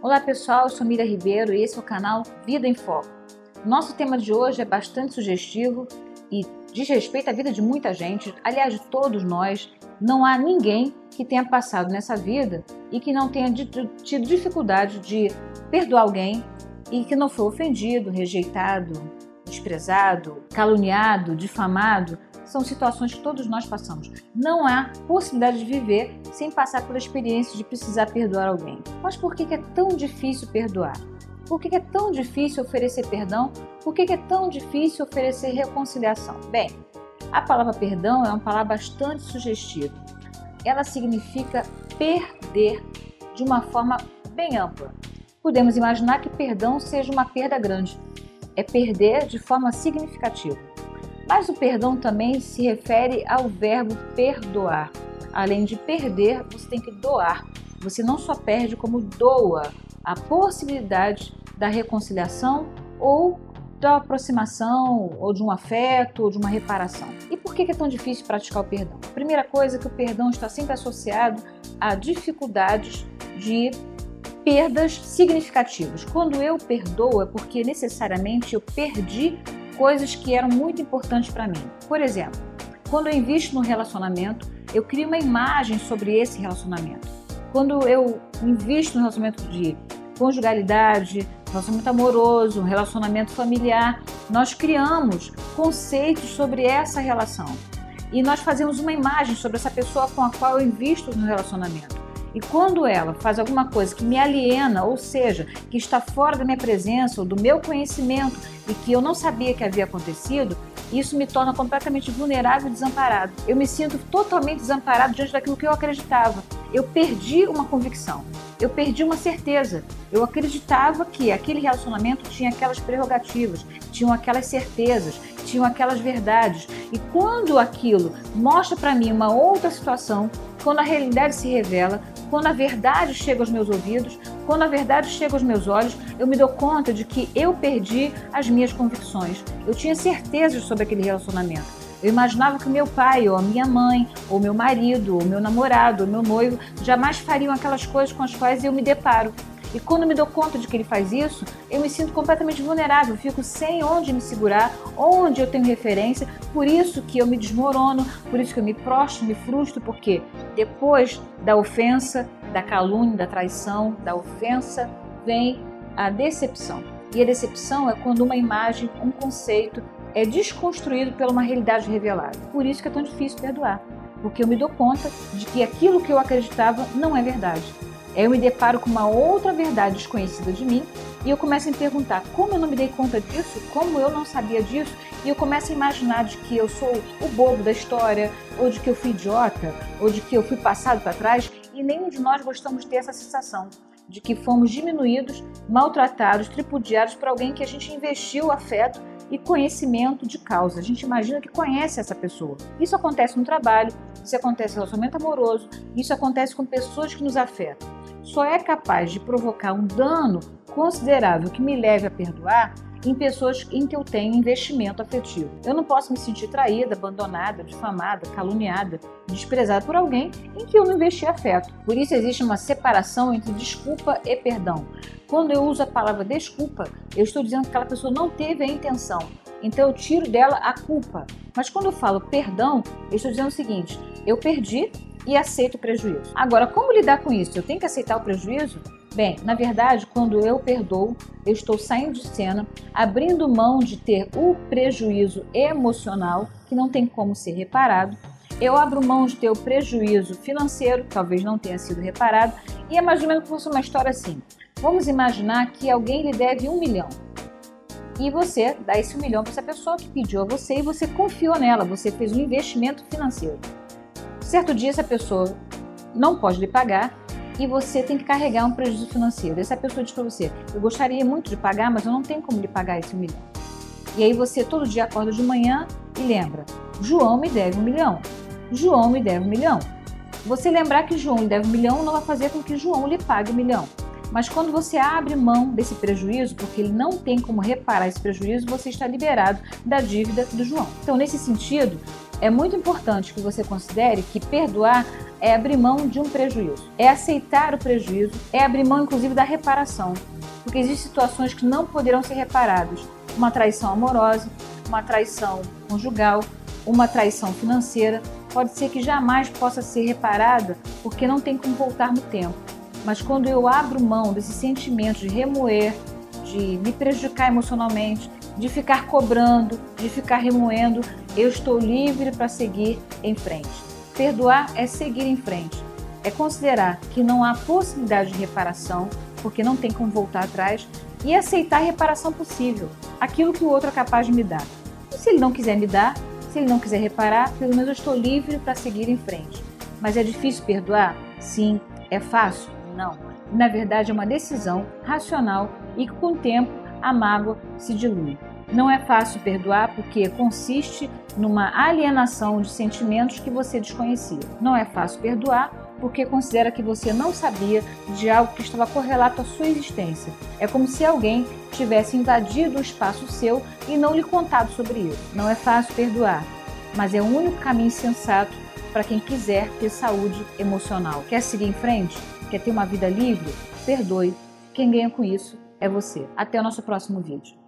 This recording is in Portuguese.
Olá pessoal, eu sou Miriam Ribeiro e esse é o canal Vida em Foco. Nosso tema de hoje é bastante sugestivo e diz respeito à vida de muita gente, aliás de todos nós. Não há ninguém que tenha passado nessa vida e que não tenha tido dificuldade de perdoar alguém e que não foi ofendido, rejeitado, desprezado, caluniado, difamado. São situações que todos nós passamos. Não há possibilidade de viver sem passar pela experiência de precisar perdoar alguém. Mas por que é tão difícil perdoar? Por que é tão difícil oferecer perdão? Por que é tão difícil oferecer reconciliação? Bem, a palavra perdão é uma palavra bastante sugestiva. Ela significa perder de uma forma bem ampla. Podemos imaginar que perdão seja uma perda grande. É perder de forma significativa. Mas o perdão também se refere ao verbo perdoar. Além de perder, você tem que doar. Você não só perde, como doa a possibilidade da reconciliação ou da aproximação, ou de um afeto, ou de uma reparação. E por que é tão difícil praticar o perdão? A primeira coisa é que o perdão está sempre associado a dificuldades de perdas significativas. Quando eu perdoo é porque necessariamente eu perdi coisas que eram muito importantes para mim. Por exemplo, quando eu invisto no relacionamento, eu crio uma imagem sobre esse relacionamento. Quando eu invisto no relacionamento de conjugalidade, relacionamento amoroso, relacionamento familiar, nós criamos conceitos sobre essa relação. E nós fazemos uma imagem sobre essa pessoa com a qual eu invisto no relacionamento. E quando ela faz alguma coisa que me aliena, ou seja, que está fora da minha presença ou do meu conhecimento e que eu não sabia que havia acontecido, isso me torna completamente vulnerável e desamparado. Eu me sinto totalmente desamparado diante daquilo que eu acreditava. Eu perdi uma convicção, eu perdi uma certeza. Eu acreditava que aquele relacionamento tinha aquelas prerrogativas, tinham aquelas certezas, tinham aquelas verdades. E quando aquilo mostra para mim uma outra situação, quando a realidade se revela, quando a verdade chega aos meus ouvidos, quando a verdade chega aos meus olhos, eu me dou conta de que eu perdi as minhas convicções. Eu tinha certezas sobre aquele relacionamento. Eu imaginava que o meu pai, ou a minha mãe, ou meu marido, ou meu namorado, ou meu noivo, jamais fariam aquelas coisas com as quais eu me deparo. E quando eu me dou conta de que ele faz isso, eu me sinto completamente vulnerável, fico sem onde me segurar, onde eu tenho referência, por isso que eu me desmorono, por isso que eu me prostro, me frustro, porque depois da ofensa, da calúnia, da traição, da ofensa, vem a decepção. E a decepção é quando uma imagem, um conceito é desconstruído pela uma realidade revelada. Por isso que é tão difícil perdoar, porque eu me dou conta de que aquilo que eu acreditava não é verdade. Eu me deparo com uma outra verdade desconhecida de mim e eu começo a me perguntar como eu não me dei conta disso, como eu não sabia disso, e eu começo a imaginar de que eu sou o bobo da história, ou de que eu fui idiota, ou de que eu fui passado para trás, e nenhum de nós gostamos de ter essa sensação de que fomos diminuídos, maltratados, tripudiados por alguém que a gente investiu afeto e conhecimento de causa. A gente imagina que conhece essa pessoa. Isso acontece no trabalho, isso acontece no relacionamento amoroso, isso acontece com pessoas que nos afetam. Só é capaz de provocar um dano considerável que me leve a perdoar em pessoas em que eu tenho investimento afetivo. Eu não posso me sentir traída, abandonada, difamada, caluniada, desprezada por alguém em que eu não investi afeto. Por isso existe uma separação entre desculpa e perdão. Quando eu uso a palavra desculpa, eu estou dizendo que aquela pessoa não teve a intenção. Então eu tiro dela a culpa. Mas quando eu falo perdão, eu estou dizendo o seguinte: eu perdi e aceito o prejuízo. Agora, como lidar com isso? Eu tenho que aceitar o prejuízo? Bem, na verdade, quando eu perdoo, eu estou saindo de cena, abrindo mão de ter o prejuízo emocional, que não tem como ser reparado. Eu abro mão de ter o prejuízo financeiro, que talvez não tenha sido reparado, e é mais ou menos como se fosse uma história assim. Vamos imaginar que alguém lhe deve 1 milhão. E você dá esse 1 milhão para essa pessoa que pediu a você e você confiou nela, você fez um investimento financeiro. Certo dia essa pessoa não pode lhe pagar e você tem que carregar um prejuízo financeiro. Essa pessoa diz para você: eu gostaria muito de pagar, mas eu não tenho como lhe pagar esse 1 milhão. E aí você todo dia acorda de manhã e lembra: João me deve 1 milhão. João me deve 1 milhão. Você lembrar que João lhe deve 1 milhão não vai fazer com que João lhe pague 1 milhão. Mas quando você abre mão desse prejuízo, porque ele não tem como reparar esse prejuízo, você está liberado da dívida do João. Então, nesse sentido, É muito importante que você considere que perdoar é abrir mão de um prejuízo, é aceitar o prejuízo, é abrir mão inclusive da reparação, porque existem situações que não poderão ser reparadas, uma traição amorosa, uma traição conjugal, uma traição financeira, pode ser que jamais possa ser reparada porque não tem como voltar no tempo. Mas quando eu abro mão desse sentimento de remoer, de me prejudicar emocionalmente, de ficar cobrando, de ficar remoendo, eu estou livre para seguir em frente. Perdoar é seguir em frente, é considerar que não há possibilidade de reparação, porque não tem como voltar atrás, e aceitar a reparação possível, aquilo que o outro é capaz de me dar. E se ele não quiser me dar, se ele não quiser reparar, pelo menos eu estou livre para seguir em frente. Mas é difícil perdoar? Sim. É fácil? Não. Na verdade, é uma decisão racional e que, com o tempo, a mágoa se dilui. Não é fácil perdoar porque consiste numa alienação de sentimentos que você desconhecia. Não é fácil perdoar porque considera que você não sabia de algo que estava correlato à sua existência. É como se alguém tivesse invadido o espaço seu e não lhe contado sobre isso. Não é fácil perdoar, mas é o único caminho sensato para quem quiser ter saúde emocional. Quer seguir em frente? Quer ter uma vida livre? Perdoe. Quem ganha com isso é você. Até o nosso próximo vídeo.